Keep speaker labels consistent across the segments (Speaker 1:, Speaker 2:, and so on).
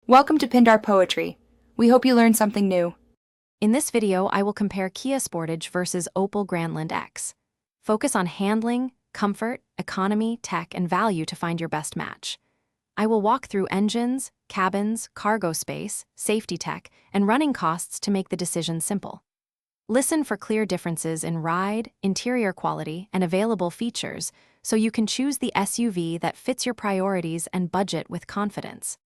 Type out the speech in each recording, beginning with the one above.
Speaker 1: Welcome to Pindar Poetry. We hope you learned something new.
Speaker 2: In this video, I will compare Kia Sportage versus Opel Grandland X. Focus on handling, comfort, economy, tech, and value to find your best match. I will walk through engines, cabins, cargo space, safety tech, and running costs to make the decision simple. Listen for clear differences in ride, interior quality, and available features so you can choose the SUV that fits your priorities and budget with confidence.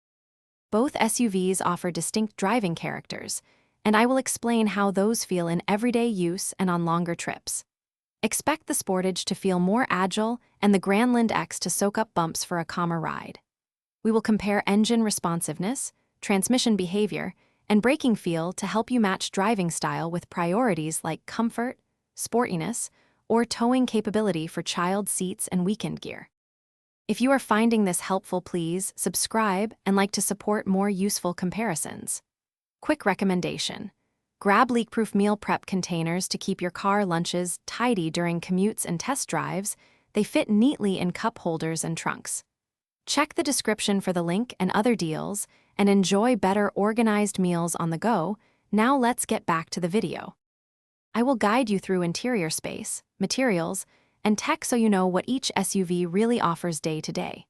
Speaker 2: Both SUVs offer distinct driving characters, and I will explain how those feel in everyday use and on longer trips. Expect the Sportage to feel more agile and the Grandland X to soak up bumps for a calmer ride. We will compare engine responsiveness, transmission behavior, and braking feel to help you match driving style with priorities like comfort, sportiness, or towing capability for child seats and weekend gear. If you are finding this helpful, please subscribe and like to support more useful comparisons. Quick recommendation: grab leak-proof meal prep containers to keep your car lunches tidy during commutes and test drives. They fit neatly in cup holders and trunks. Check the description for the link and other deals, and enjoy better organized meals on the go. Now let's get back to the video. I will guide you through interior space, materials, and tech so you know what each SUV really offers day to day.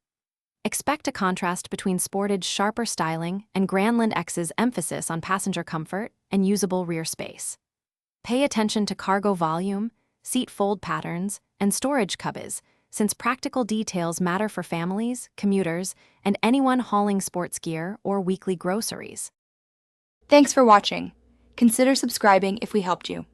Speaker 2: Expect a contrast between Sportage's sharper styling and Grandland X's emphasis on passenger comfort and usable rear space. Pay attention to cargo volume, seat fold patterns, and storage cubbies, since practical details matter for families, commuters, and anyone hauling sports gear or weekly groceries.
Speaker 1: Thanks for watching. Consider subscribing if we helped you.